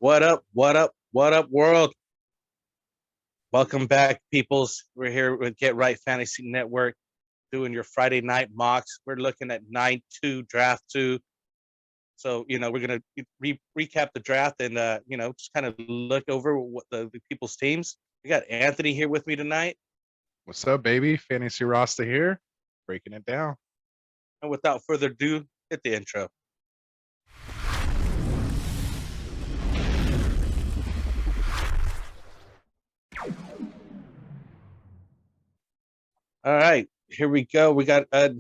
What up? What up? What up, world? Welcome back, peoples. We're here with Get Right Fantasy Network doing your Friday night mocks. We're looking at 9-2 draft 2. So, we're going to recap the draft and, just kind of look over what the people's teams. We got Anthony here with me tonight. What's up, baby? Fantasy Rasta here, breaking it down. And without further ado, hit the intro. All right, here we go. We got a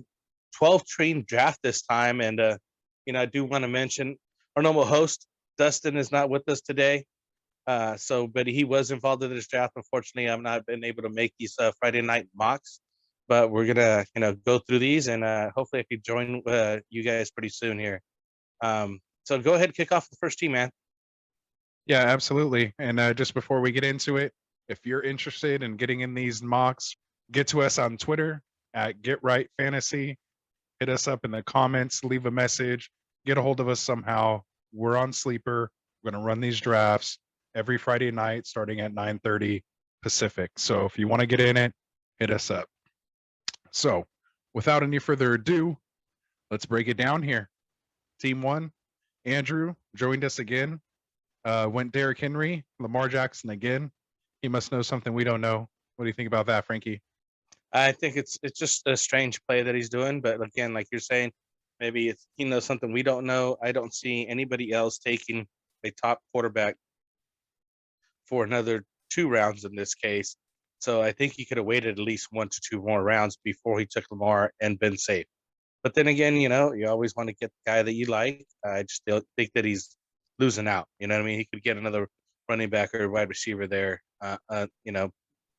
12 team draft this time. And, I do want to mention our normal host, Dustin, is not with us today. But he was involved in this draft. Unfortunately, I've not been able to make these Friday night mocks, but we're gonna, go through these and hopefully I could join you guys pretty soon here. So go ahead, kick off the first team, man. Yeah, absolutely. And just before we get into it, if you're interested in getting in these mocks, get to us on Twitter at Get Right Fantasy. Hit us up in the comments, leave a message, get a hold of us somehow. We're on Sleeper. We're gonna run these drafts every Friday night starting at 9:30 Pacific. So if you want to get in it, hit us up. So without any further ado, let's break it down here. Team 1, Andrew joined us again. Went Derrick Henry, Lamar Jackson again. He must know something we don't know. What do you think about that, Frankie? I think it's just a strange play that he's doing, but again, like you're saying, maybe he knows something we don't know. I don't see anybody else taking a top quarterback for another 2 rounds in this case. So I think he could have waited at least 1 to 2 more rounds before he took Lamar and been safe. But then again, you always want to get the guy that you like. I just think that he's losing out. You know what I mean? He could get another running back or wide receiver there.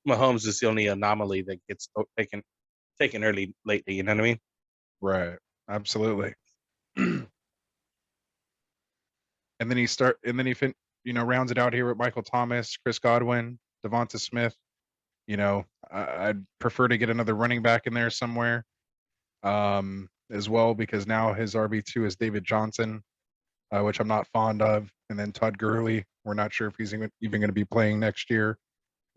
Mahomes is the only anomaly that gets taken early lately. You know what I mean? Right. Absolutely. And then he rounds it out here with Michael Thomas, Chris Godwin, Devonta Smith. I'd prefer to get another running back in there somewhere as well, because now his RB2 is David Johnson, which I'm not fond of. And then Todd Gurley, we're not sure if he's even going to be playing next year.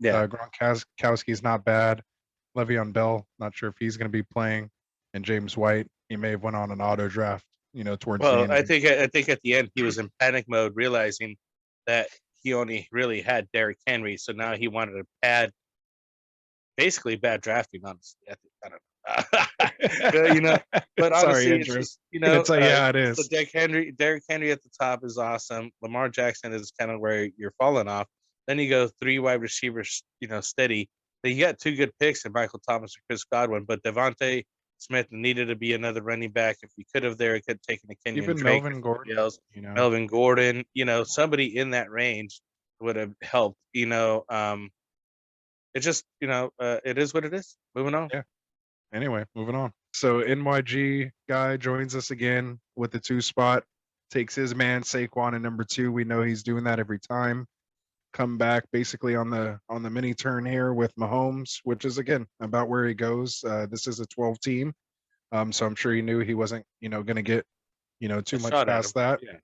Yeah. Gronkowski's not bad. Le'Veon Bell, not sure if he's going to be playing. And James White, he may have went on an auto draft, towards the end. I think at the end he was in panic mode, realizing that he only really had Derrick Henry, so now he wanted to pad basically bad drafting. Honestly, I don't know. But honestly, Sorry, it's Andrew. just It is. So Derrick Henry at the top is awesome. Lamar Jackson is kind of where you're falling off. Then you go 3 wide receivers, steady. Then you got 2 good picks in Michael Thomas and Chris Godwin, but Devontae Smith needed to be another running back. If you could have there, it could have taken a Kenyon Even Drake, Melvin Gordon, Melvin Gordon, somebody in that range would have helped. It just, it is what it is. Moving on. Yeah. Anyway, moving on. So NYG guy joins us again with the 2 spot, takes his man Saquon in number 2. We know he's doing that every time. Come back basically on the mini turn here with Mahomes, which is again about where he goes. This is a 12 team, so I'm sure he knew he wasn't going to get too much past that. Yeah.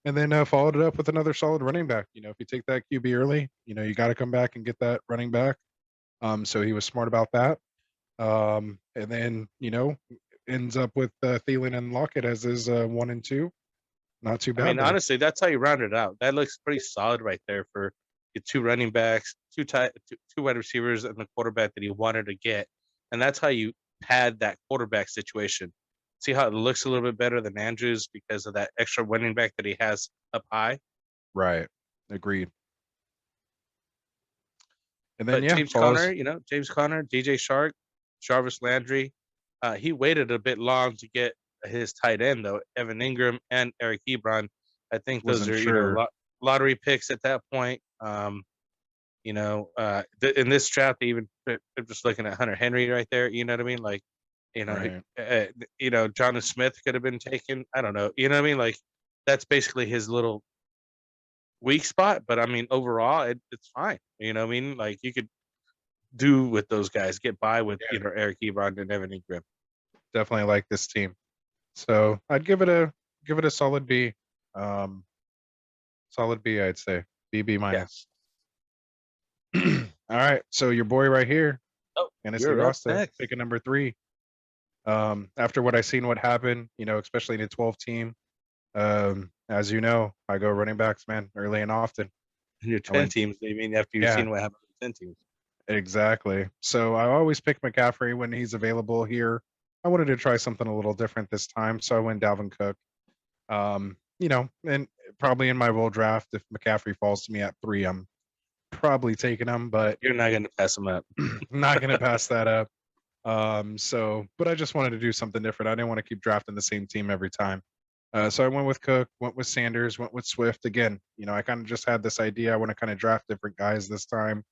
And then followed it up with another solid running back. If you take that QB early, you got to come back and get that running back. So he was smart about that. And then ends up with Thielen and Lockett as his 1 and 2. Not too bad. I mean, honestly, that's how you round it out. That looks pretty solid right there for your 2 running backs, 2 wide receivers, and the quarterback that he wanted to get. And that's how you pad that quarterback situation. See how it looks a little bit better than Andrews because of that extra running back that he has up high. Right. Agreed. And then James Conner, DJ Shark, Jarvis Landry. He waited a bit long to get his tight end though, Evan Ingram and Eric Ebron. I think those are lottery picks at that point. In this draft, even they're just looking at Hunter Henry right there. You know what I mean? Like, right. Jonathan Smith could have been taken. I don't know. You know what I mean? Like, that's basically his little weak spot. But I mean, overall, it's fine. You know what I mean? Like, you could do with those guys, get by with Eric Ebron and Evan Ingram. Definitely like this team. So I'd give it a solid B. Solid B, I'd say. B minus. All right. So your boy right here, Oh, Fantasy you're up Rasta, next. picking number 3. After what I seen what happened, especially in a 12 team, as you know, I go running backs, man, early and often. Your I 10 went, teams. I mean, after you've yeah, seen what happened with 10 teams. exactly. So I always pick McCaffrey when he's available here. I wanted to try something a little different this time, so I went Dalvin Cook. And probably in my roll draft, if McCaffrey falls to me at 3, I'm probably taking him, but You're not going to pass him up. not going to pass that up. But I just wanted to do something different. I didn't want to keep drafting the same team every time. So I went with Cook, went with Sanders, went with Swift. Again, I kind of just had this idea. I want to kind of draft different guys this time.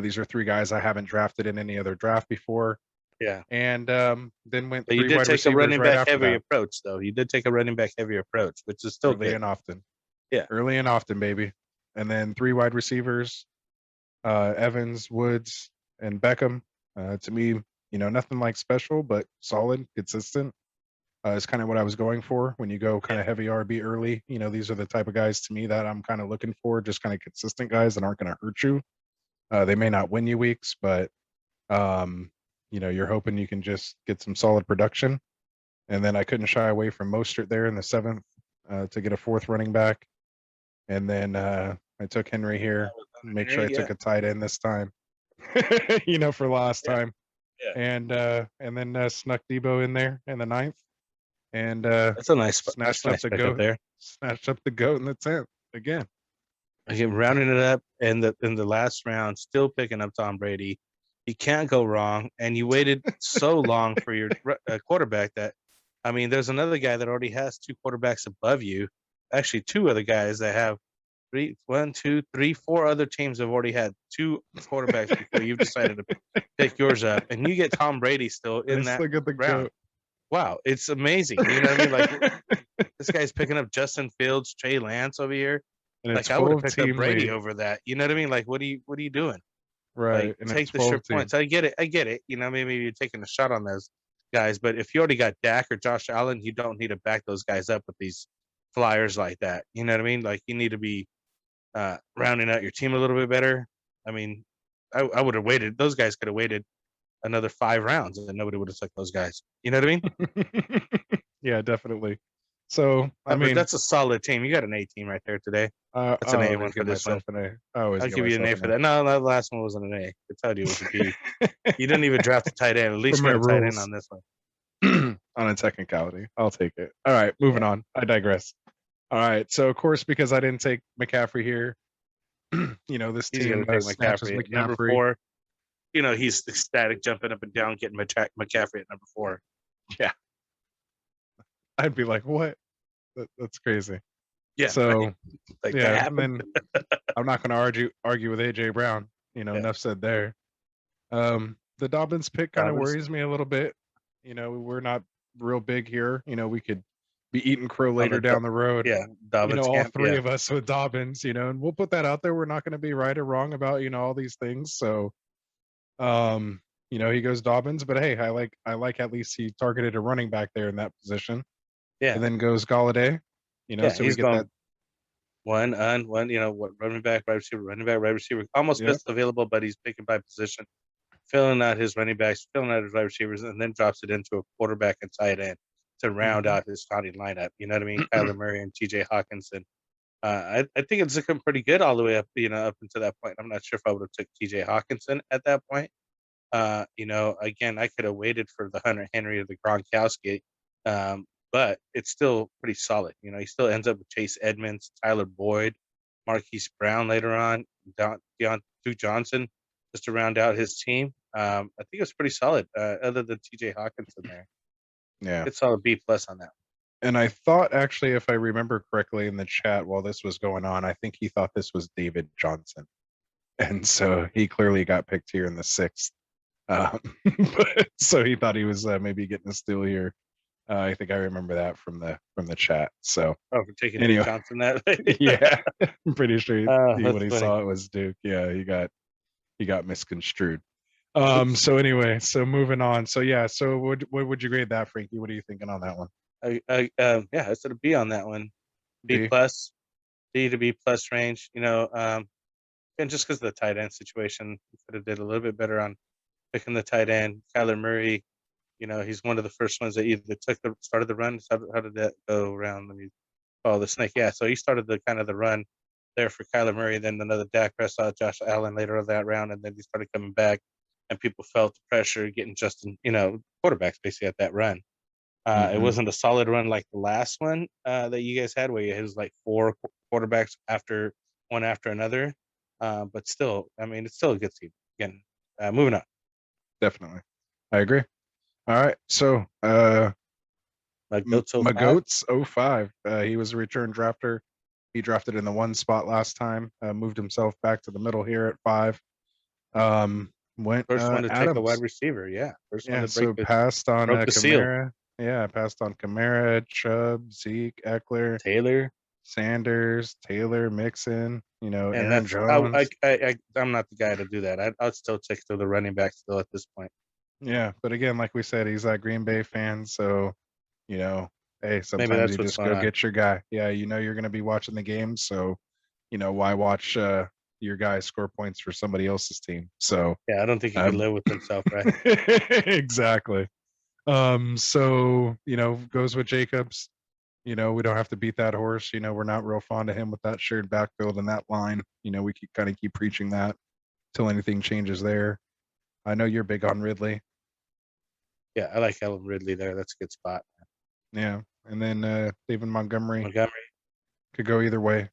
These are 3 guys I haven't drafted in any other draft before. Yeah. And then went But 3 you did wide take a receivers running right back after heavy that. approach, though. You did take a running back heavy approach, which is still Early good. and often. Yeah. Early and often, baby. And then 3 wide receivers, Evans, Woods, and Beckham. To me, nothing like special, but solid, consistent. Is kind of what I was going for when you go kind of heavy RB early. These are the type of guys to me that I'm kind of looking for, just kind of consistent guys that aren't going to hurt you. They may not win you weeks, but you're hoping you can just get some solid production. And then I couldn't shy away from Mostert there in the 7th to get a 4th running back. And then I took Henry here. Make sure I took a tight end this time. For last time. Yeah. And then snuck Debo in there in the 9th. And that's a nice snatched up the goat there. Snatched up the goat in the 10th again. Again, rounding it up in the last round, still picking up Tom Brady. You can't go wrong. And you waited so long for your quarterback that, I mean, there's another guy that already has 2 quarterbacks above you. Actually, 2 other guys that have 4 other teams have already had 2 quarterbacks before you've decided to pick yours up, and you get Tom Brady still in that round. Goat. Wow, it's amazing. You know what I mean? Like this guy's picking up Justin Fields, Trey Lance over here. And like I would have picked up Brady over that. You know what I mean? Like what are you doing? Right. Like and take the sure points. I get it. Maybe you're taking a shot on those guys, but if you already got Dak or Josh Allen, you don't need to back those guys up with these flyers like that. You know what I mean? Like you need to be rounding out your team a little bit better. I mean, I would have waited. Those guys could have waited another 5 rounds and nobody would have took those guys. You know what I mean? Yeah, definitely. So, I mean, that's a solid team. You got an A team right there today. That's an A one for this one. I'll give you an A for that. No, that last one wasn't an A. I told you it was a B. You didn't even draft a tight end. At least you got a tight end on this one. On a technicality. I'll take it. All right, moving on. I digress. All right. So, of course, because I didn't take McCaffrey here, this He's team going to take McCaffrey. Number 4. He's ecstatic, jumping up and down, getting McCaffrey at number 4. Yeah. I'd be like, what? That's crazy. Yeah. So, like yeah, and then I'm not going to argue with AJ Brown. Enough said there. The Dobbins pick kind of worries me a little bit. We're not real big here. We could be eating crow later down the road. Yeah, Dobbins. All 3 of us with Dobbins. And we'll put that out there. We're not going to be right or wrong about all these things. So, he goes Dobbins, but hey, I like at least he targeted a running back there in that position. Yeah, and then goes Galladay. So we get that one, running back, wide receiver, almost best available, but he's picking by position, filling out his running backs, filling out his wide receivers, and then drops it into a quarterback and tight end to round out his starting lineup. You know what I mean? Kyler Murray and TJ Hawkinson. I think it's looking pretty good all the way up, up until that point. I'm not sure if I would have took TJ Hawkinson at that point. Again, I could have waited for the Hunter Henry or the Gronkowski. But it's still pretty solid. He still ends up with Chase Edmonds, Tyler Boyd, Marquise Brown later on, Duke Johnson, just to round out his team. I think it's pretty solid, other than TJ Hawkinson there. Yeah. It's solid B+ on that. And I thought, actually, if I remember correctly in the chat while this was going on, I think he thought this was David Johnson. And so he clearly got picked here in the 6th. So he thought he was maybe getting a steal here. I think I remember that from the chat. So for taking Duke Johnson that way. Yeah, I'm pretty sure when he funny. saw it was Duke. Yeah, he got misconstrued. So anyway, so moving on. So yeah, so what would you grade that, Frankie? What are you thinking on that one? I said a B on that one. B+. D to B plus range. And just because of the tight end situation, he could have did a little bit better on picking the tight end. Kyler Murray, he's one of the first ones that either started the run. How did that go around? Let me follow the snake. Yeah, so he started the run there for Kyler Murray, then another Dak Prescott, Josh Allen later on that round, and then he started coming back, and people felt the pressure getting Justin, quarterbacks basically at that run. It wasn't a solid run like the last one that you guys had, where it was like four quarterbacks one after another. But still, I mean, it's still a good team. Again, moving on. Definitely. I agree. All right. So Goats 05. Magoats 05. He was a return drafter. He drafted in the 1 spot last time, moved himself back to the middle here at 5. Went First one to take a wide Adams. receiver. Yeah. First one Yeah, to break so passed on broke the seal. Kamara. Yeah, passed on Kamara, Chubb, Zeke, Eckler, Taylor. Sanders, Taylor, Mixon, And Aaron Jones. I'm not the guy to do that. I'd still take to the running back still at this point. Yeah, but again, like we said, he's a Green Bay fan, so hey, sometimes that's you what's just going go on. get your guy. Yeah, you're gonna be watching the game, so why watch your guy score points for somebody else's team? So Yeah, I don't think he could live with himself, right? exactly. So goes with Jacobs. We don't have to beat that horse. We're not real fond of him with that shared backfield and that line. We keep preaching that till anything changes there. I know you're big on Ridley. Yeah, I like Ellen Ridley there. That's a good spot. Yeah, and then David Montgomery Montgomery. could go either way.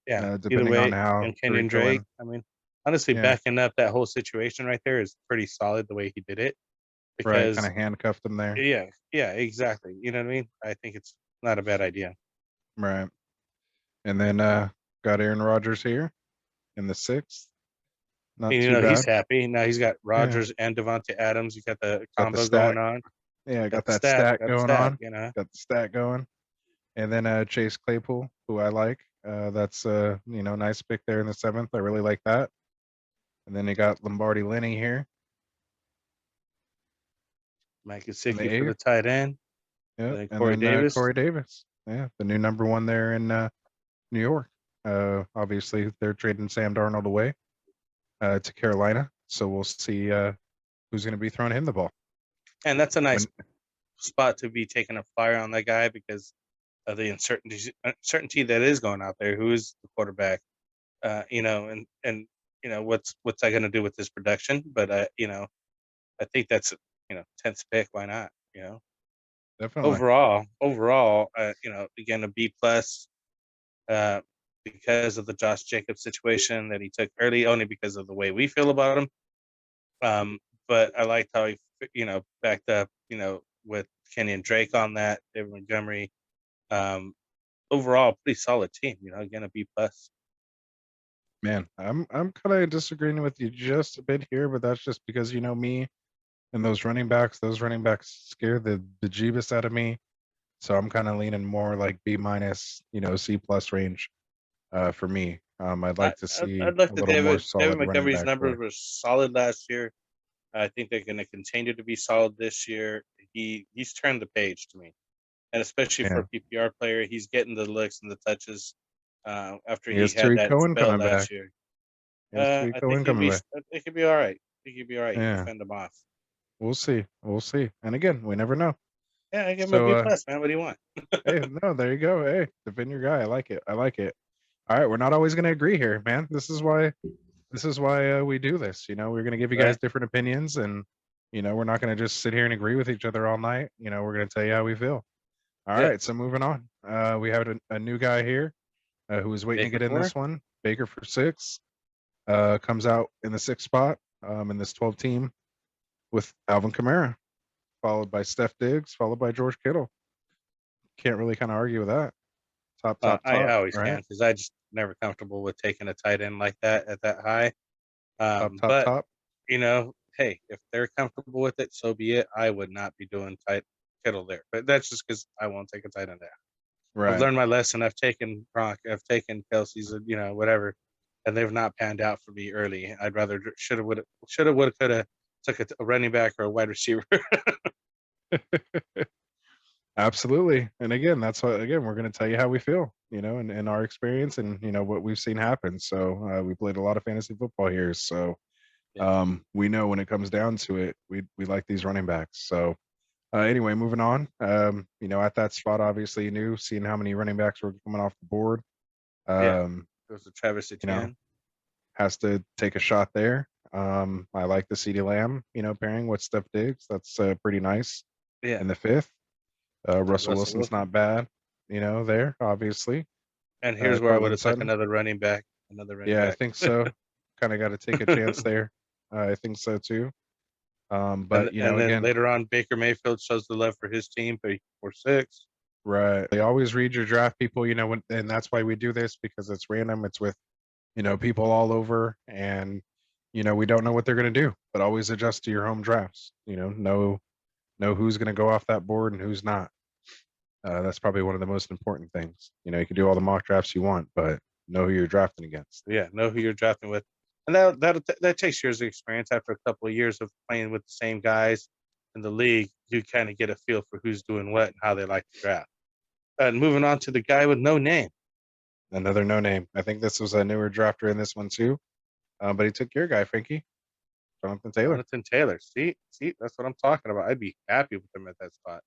Yeah, either Depending way. on how And Kenyon Tariq Drake. Cohen. I mean, honestly, Yeah, backing up that whole situation right there is pretty solid the way he did it. right. Kind Because of handcuffed him there. yeah, exactly. You know what I mean? I think it's not a bad idea. Right. And then got Aaron Rodgers here in the 6th. Not And, too bad. he's happy now. He's got Rodgers and Devontae Adams. You got the combo going on. Yeah, got that stack going on. Got the stack going. And then Chase Claypool, who I like. That's nice pick there in the 7th. I really like that. And then you got Lombardi Lenny here. Mike Gesicki for the tight end. Yeah, And Corey Davis. Corey Davis. Yeah, the new number 1 there in New York. Obviously, they're trading Sam Darnold away to Carolina, so we'll see who's going to be throwing him the ball. And that's a nice spot to be taking a flyer on that guy because of the uncertainty that is going out there. Who is the quarterback? And what's that going to do with his production? But I think that's 10th pick. Why not? Definitely. Overall, again a B plus, because of the Josh Jacobs situation that he took early, only because of the way we feel about him. But I liked how he backed up with Kenyon Drake on that, David Montgomery. Overall, pretty solid team. Again a B plus. Man, I'm kind of disagreeing with you just a bit here, but that's just because me and those running backs scare the bejeebus out of me. So I'm kind of leaning more like B minus, C plus range for me. I'd like to see I'd like a the little more David solid running Montgomery's back numbers play. were solid last year. I think they're going to continue to be solid this year. He's turned the page to me, and especially for a PPR player, he's getting the looks and the touches after he had Tariq that Cohen spell coming last back. year. Tariq I Cohen think he'd coming be. back. I think he'd be all right. I think he'd be all right. Yeah. He'd defend him off. We'll see. And again, we never know. Yeah, I give him a B plus, man. What do you want? Hey, no, there you go. Hey, defend your guy. I like it. All right, we're not always going to agree here, man. This is why we do this. We're going to give you guys different opinions, and we're not going to just sit here and agree with each other all night. We're going to tell you how we feel. All right, so moving on. We have a new guy here who was waiting to get in this one. Baker for 6. Comes out in the 6th spot in this 12 team with Alvin Kamara, followed by Steph Diggs, followed by George Kittle. Can't really kind of argue with that. Top. I always right? can because I just never comfortable with taking a tight end like that at that high. Top. Hey, if they're comfortable with it, so be it. I would not be doing tight Kittle there, but that's just because I won't take a tight end there. Right. I've learned my lesson. I've taken Gronk. I've taken Kelsey's. Whatever, and they've not panned out for me early. I'd rather shoulda, woulda, coulda took a running back or a wide receiver. Absolutely. And again, that's what again we're going to tell you how we feel, and our experience and what we've seen happen. So we played a lot of fantasy football here, so Yeah. we know when it comes down to it, we like these running backs. So anyway, moving on. At that spot, obviously, you knew seeing how many running backs were coming off the board. Yeah. Um, Goes to Travis you know, Etienne. has to take a shot there. I like the CeeDee Lamb, pairing with Steph Diggs. That's pretty nice Yeah. in the fifth. Russell Russell Wilson's Wilson. not bad, there, obviously. And here's where I would Cortland have took Sutton. another running back. Another running Yeah, I back. think so. Kind of got to take a chance there. I think so too. But And then again, later on, Baker Mayfield shows the love for his team, 4-6. right. They always read your draft, people, and that's why we do this because it's random. It's with, people all over, and we don't know what they're going to do, but always adjust to your home drafts. Know who's going to go off that board and who's not. That's probably one of the most important things. You can do all the mock drafts you want, but know who you're drafting against. Yeah, know who you're drafting with, and that takes years of experience. After a couple of years of playing with the same guys in the league, you kind of get a feel for who's doing what and how they like to draft. And moving on to the guy with no name. Another no name. I think this was a newer drafter in this one too, but he took your guy, Frankie, Jonathan Taylor. Jonathan Taylor. See, that's what I'm talking about. I'd be happy with him at that spot.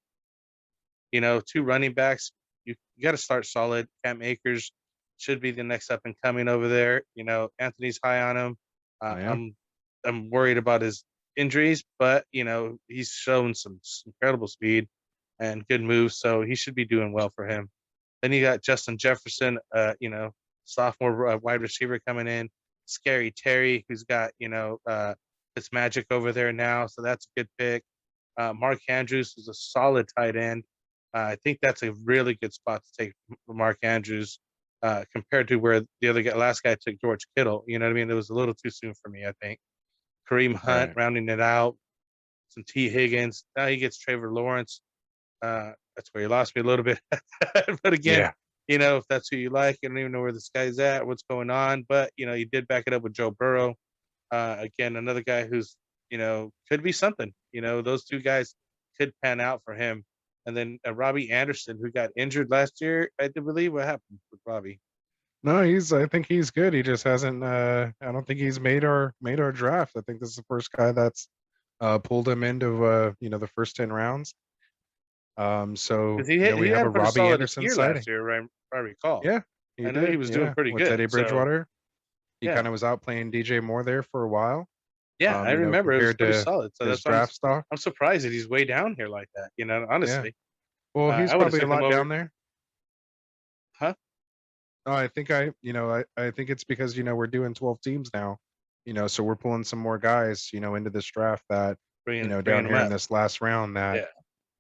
Two running backs. You got to start solid. Cam Akers should be the next up and coming over there. Anthony's high on him. Yeah. I'm worried about his injuries, but he's shown some incredible speed and good moves, so he should be doing well for him. Then you got Justin Jefferson, sophomore wide receiver coming in. Scary Terry, who's got his magic over there now, so that's a good pick. Mark Andrews is a solid tight end. I think that's a really good spot to take Mark Andrews compared to where the last guy took George Kittle. You know what I mean? It was a little too soon for me, I think. Kareem Hunt Right. rounding it out. Some T. Higgins. Now he gets Trevor Lawrence. That's where you lost me a little bit. But again, Yeah. if that's who you like, I don't even know where this guy's at, what's going on. But, you did back it up with Joe Burrow. Again, another guy who's, could be something. Those two guys could pan out for him. And then Robbie Anderson, who got injured last year, I do believe. What happened with Robbie? No, I think he's good. He just hasn't I don't think he's made our draft. I think this is the first guy that's pulled him into the first 10 rounds. So Because he we have had a a pretty Robbie solid Anderson year sighting. last year, right? If I recall. Yeah, he I know he did. was doing Yeah. pretty With good. Teddy So, Bridgewater. He yeah. kind of was out playing DJ Moore there for a while. Yeah, I remember it was Compared pretty to solid. So his that's why I'm draft stock. I'm surprised that he's way down here like that. Yeah. Honestly, Well, he's I would have probably a took him lot over. down there. Huh? No, I think I think it's because we're doing 12 teams now, so we're pulling some more guys, into this draft that down Bringing him here in up. this last round that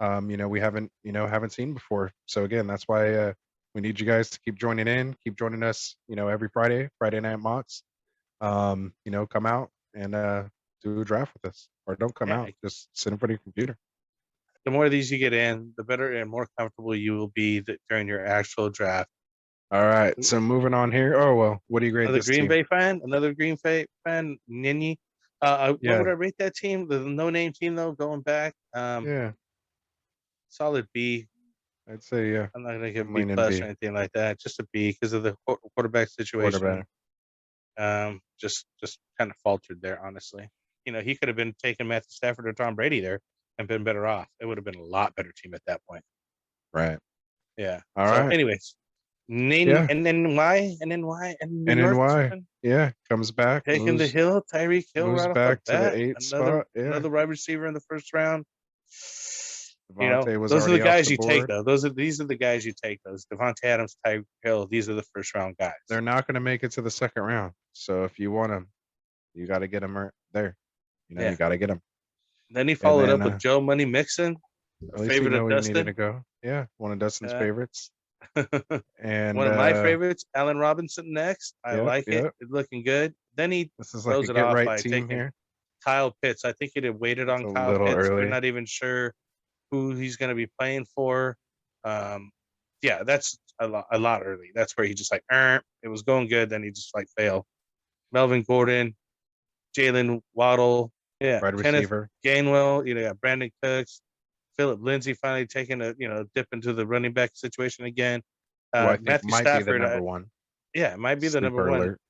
Yeah. we haven't seen before. So again, that's why we need you guys to keep joining in, keep joining us, every Friday night mocks. Come out and do a draft with us, or don't come Yeah. out, just sit in front of your computer. The more of these you get in, the better and more comfortable you will be during your actual draft. All right, so moving on here. Oh well, what do you grade Another this Green team? Bay fan, Nini. What Yeah, would I rate that team? The no-name team, though, going back. yeah, Solid B. I'd say yeah. I'm not gonna give I'm B leaning plus or B. anything like that. Just a B because of the quarterback situation. Quarterback. Just kind of faltered there, honestly. He could have been taking Matthew Stafford or Tom Brady there and been better off. It would have been a lot better team at that point. Right. Yeah. All So, right. anyways, Yeah. and then why and New And then York or why? something. Yeah, comes back, Taking the hill, Tyreek Hill moves right off the back to the bat. 8th Another spot. Yeah. another wide receiver in the first round. Devontae was Those are the already off guys the you take board. though. These are the guys you take. Those Devontae Adams, Tyreek Hill. These are the first round guys. They're not going to make it to the second round. So if you want them, you got to get them there. Yeah. You got to get them. Then he And followed then up with Joe Money Mixon, a at least you favorite know of where you needed Dustin. to go. Yeah, one of Dustin's favorites. And one of my favorites, Allen Robinson next. I like it. It's looking good. Then he this is like throws a it get off right by team taking here. Kyle Pitts. I think he'd have waited It's on a Kyle little Pitts. They're early. not even sure who he's going to be playing for. Yeah, that's a lot early. That's where he just like, it was going good. Then he just like failed. Melvin Gordon, Jalen Waddle, yeah, Wide Kenneth receiver. Gainwell. You got Brandon Cooks, Philip Lindsay finally taking a dip into the running back situation again. Who I think Matthew might be the Stafford, number one. yeah, it might be the number Sleeper one. alert.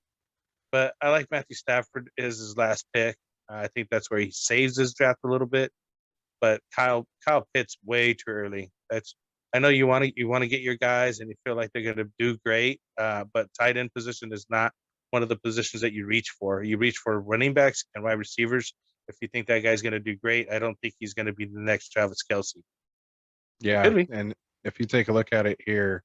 But I like Matthew Stafford as his last pick. I think that's where he saves his draft a little bit. But Kyle Pitts way too early. I know you want to get your guys and you feel like they're going to do great. But tight end position is not one of the positions that you reach for. You reach for running backs and wide receivers. If you think that guy's going to do great, I don't think he's going to be the next Travis Kelce. Yeah, Could be. and if you take a look at it here,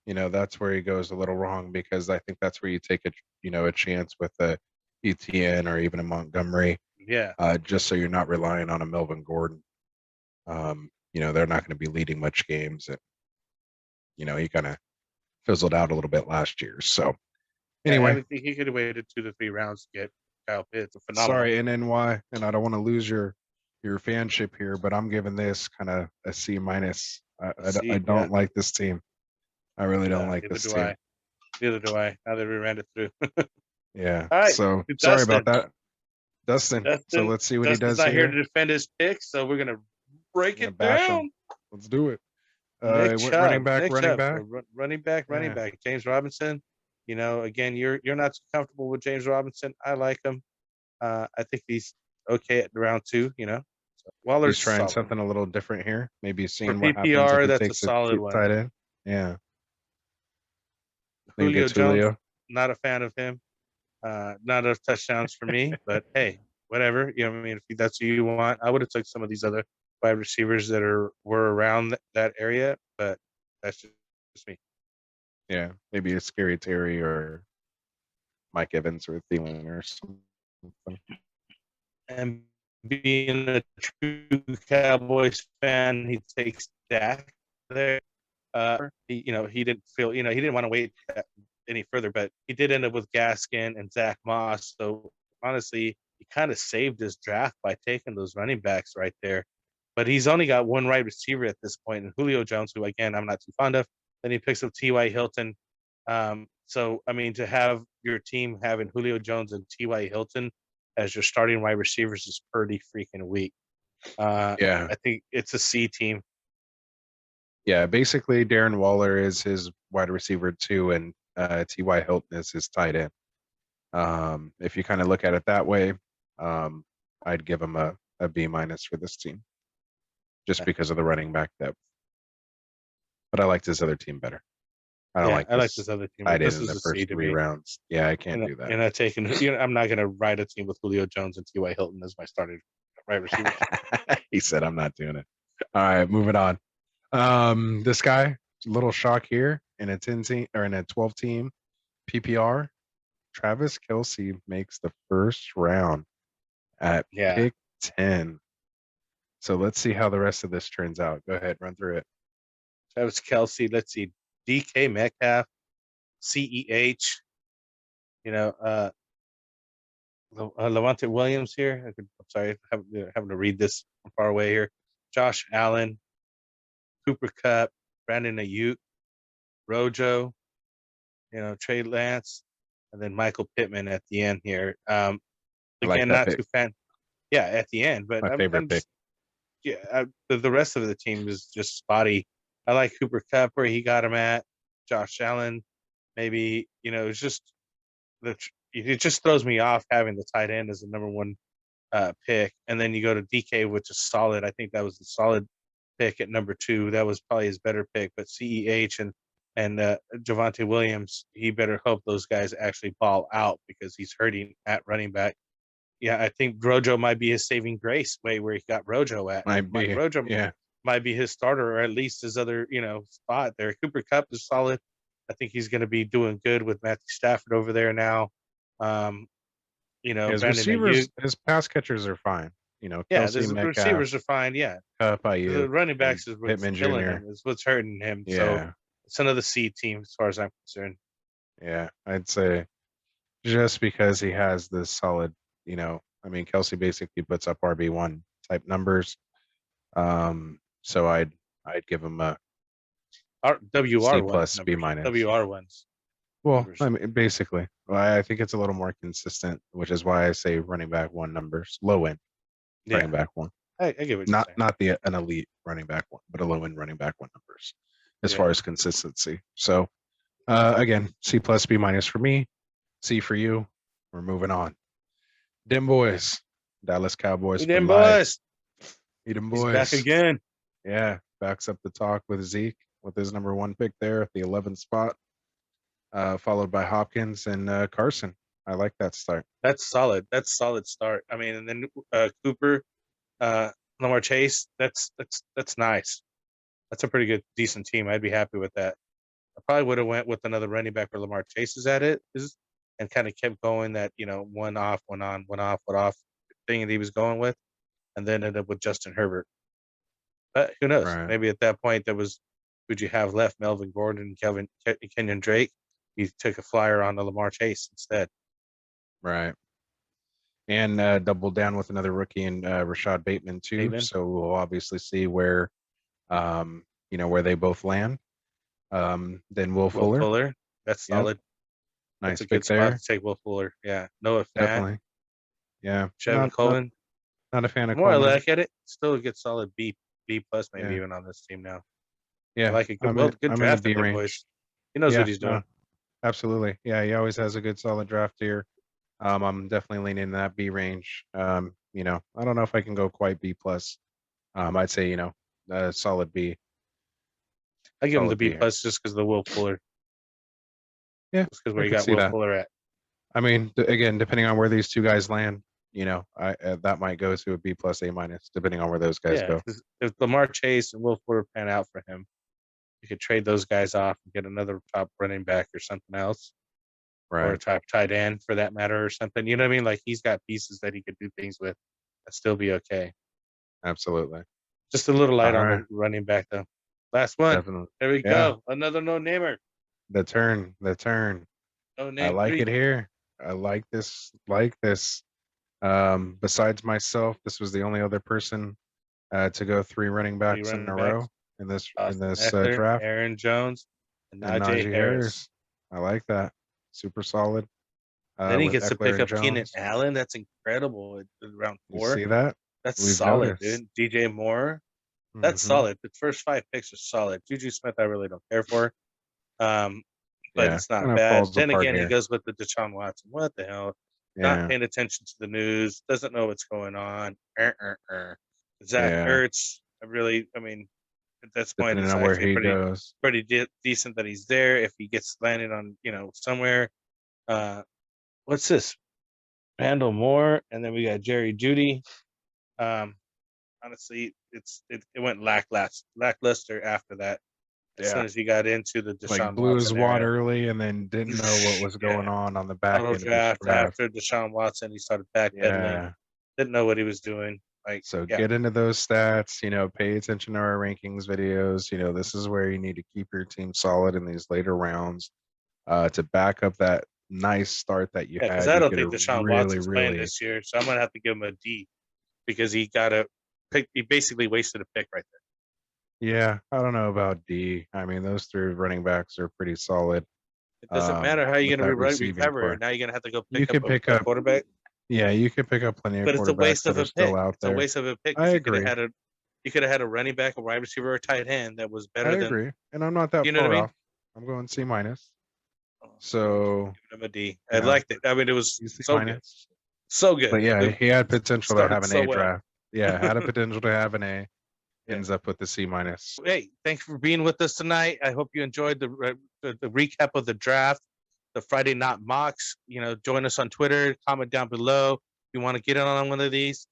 that's where he goes a little wrong, because I think that's where you take a chance with a ETN or even a Montgomery, Yeah. just so you're not relying on a Melvin Gordon. They're not going to be leading much games, and he kind of fizzled out a little bit last year. So anyway, I think he could have waited 2 to 3 rounds to get Kyle Pitts. Phenomenal. sorry, NNY, and I don't want to lose your fanship here, but I'm giving this kind of a C minus. I don't like this team. I really don't like this team. Neither do I. Now that we ran it through. Yeah. All right. So Dustin. sorry about that, Dustin. So let's see what he does not here here. to defend his pick, so we're gonna break it Bash down. him. Let's do it. Nick Chubb, running back. running back. James Robinson. Again, you're not too comfortable with James Robinson. I like him. I think he's okay at round 2. So Waller's He's trying solid. something a little different here. Maybe seeing For what happens PPR, if he that's takes a solid one. tight end. Yeah. Julio Jones, not a fan of him. Not enough touchdowns for me, but hey, whatever. If that's who you want, I would have took some of these other wide receivers that were around that area, but that's just me. Yeah, maybe a Scary Terry or Mike Evans or Thielen or something. And being a true Cowboys fan, he takes Dak there. He didn't feel, he didn't want to wait any further, but he did end up with Gaskin and Zach Moss. So honestly, he kind of saved his draft by taking those running backs right there. But he's only got one wide receiver at this point, and Julio Jones, who again I'm not too fond of. Then he picks up T.Y. Hilton. So I mean, to have your team having Julio Jones and T.Y. Hilton as your starting wide receivers is pretty freaking weak. Yeah, I think it's a C team. Yeah, basically Darren Waller is his wide receiver too, and T.Y. Hilton is his tight end. If you kind of look at it that way, I'd give him a B minus for this team, just because of the running back depth. But I liked his other team better. I like this other team. I did in the first 3 rounds. Yeah, I can't do that. And I taking, I'm not going to ride a team with Julio Jones and T.Y. Hilton as my starting wide receiver. He said, "I'm not doing it." All right, moving on. This guy, a little shock here in a 10 team or in a 12 team PPR. Travis Kelce makes the first round at pick 10. So let's see how the rest of this turns out. Go ahead, run through it. Travis Kelce, let's see, DK Metcalf, CEH, Levante Williams here. I'm sorry, having to read this from far away here. Josh Allen, Cooper Kupp, Brandon Ayuk, Rojo, Trey Lance, and then Michael Pittman at the end here. Again, like not pick. too fan. Yeah, at the end, but my favorite pick. The rest of the team is just spotty. I like Cooper Kupp where he got him at. Josh Allen, maybe it's just it just throws me off having the tight end as the number 1 pick, and then you go to DK, which is solid. I think that was the solid pick at number 2. That was probably his better pick, but CEH and Javonte Williams, he better hope those guys actually ball out because he's hurting at running back. Yeah, I think Rojo might be his saving grace where he got Rojo at. Rojo might be his starter or at least his other, spot there. Cooper Kupp is solid. I think he's going to be doing good with Matthew Stafford over there now. His receivers, his pass catchers are fine. Kelce, the receivers are fine. Yeah, Kupp, the running backs is what's Pittman killing Jr. him. Is what's hurting him. Yeah. So it's another C team as far as I'm concerned. Yeah, I'd say just because he has this solid, Kelce basically puts up RB1 type numbers. So I'd give him a WR C plus B minus. WR1s. Well, basically, I think it's a little more consistent, which is why I say running back 1 numbers, low end running back 1. I get what you're Not saying. an elite running back one, but a low end running back one numbers as Yeah. far as consistency. So again, C plus B minus for me, C for you. We're moving on. Dem boys, Dallas Cowboys We for them life. boys. Dem He's back boys. again. Yeah, backs up the talk with Zeke with his number 1 pick there at the 11th spot, followed by Hopkins and Carson. I like that start. That's solid. That's solid start. I mean, and then Cooper, Lamar Chase. That's nice. That's a pretty good, decent team. I'd be happy with that. I probably would have went with another running back where Lamar Chase is at it, and kind of kept going that one off, one on, one off, one off thing that he was going with, and then ended up with Justin Herbert. But who knows? Right. Maybe at that point who'd you have left? Melvin Gordon, Kenyon Drake. He took a flyer on the Lamar Chase instead. Right. And doubled down with another rookie in Rashad Bateman too. Bateman. So we'll obviously see where where they both land. Then Will Fuller. That's Yep. solid. Nice That's a pick good spot there. to take Will Fuller. Yeah. Noah Fant, Definitely. Yeah. Chevy Coleman. Not a fan The of more I Coleman. look at it, still a good solid B plus maybe Yeah. even on this team now. Yeah. I like it. Good, I'm good in draft the at B their range. boys. He knows what he's doing. Absolutely. Yeah, he always has a good solid draft here. I'm definitely leaning in that B range. I don't know if I can go quite B plus. I'd say, a solid B. I give him the Solid B B here. plus just because of the Will Fuller. Yeah, Just because where I you could got see Will that. Fuller at. I mean, again, depending on where these two guys land, I that might go to a B plus A minus, depending on where those guys Yeah, go. because if Lamar Chase and Will Fuller pan out for him, you could trade those guys off and get another top running back or something else, or a Right. top tight end for that matter, or something. You know what I mean? Like he's got pieces that he could do things with and still be okay. Absolutely. Just a little light All on right. the running back though. Last one. Definitely. There we Yeah. go. Another no namer. The turn. No I name like 3. it here. I like this. Besides myself, this was the only other person to go 3 running 3 backs in running a backs. row in this Austin Eckler, draft. Aaron Jones, and And Najee Najee Harris. Harris. I like that. Super solid. Then he With gets to Eckler pick and up Keenan Jones. Allen. That's incredible at round You 4. see that? That's We've solid, noticed. dude. DJ Moore. That's Mm-hmm. solid. The first 5 picks are solid. Juju Smith, I really don't care for. But it's not Kind of bad. falls Then apart again, he here. goes with the Deshaun Watson. What the hell? Not Yeah. paying attention to the news. Doesn't know what's going on. Zach Yeah. Ertz. I mean, at this point, Depending it's on where actually he goes. pretty decent that he's there. If he gets landed on, somewhere. What's this? Randall Moore, and then we got Jerry Judy. Honestly, it went lackluster after that. As soon as he got into the Deshaun Blew his Watson wad era, early and then didn't know what was going on the back auto end of his draft draft. after Deshaun Watson, he started backpedaling. Yeah. Didn't know what he was doing. Get into those stats, pay attention to our rankings videos. This is where you need to keep your team solid in these later rounds to back up that nice start that you because had. I You don't get think a Deshaun really, Watson's playing really, this year, so I'm gonna have to give him a D because he got a pick. He basically wasted a pick right there. yeah, I don't know about D. I mean, those 3 running backs are pretty solid. It doesn't matter how you're With gonna that receiving recover. core. Now you're gonna have to go You pick up could pick a up, quarterback. yeah, you could pick up plenty of But it's a quarterbacks waste of that are a still pick. out It's a there. waste of a pick I because agree. you could have had a running back, a wide receiver, or a tight end that was better I than. agree, and I'm not that You know what far I mean? off. I'm going C minus. Oh, So giving him a D. I liked it. I mean, it was C so good, minus. so good. But yeah, It he had potential to started have an so A well. draft. Yeah, had a potential to have an A. Yeah. Ends up with the C minus. Hey, thanks for being with us tonight. I hope you enjoyed the recap of the draft, the Friday Night Mocks. Join us on Twitter. Comment down below if you want to get in on one of these.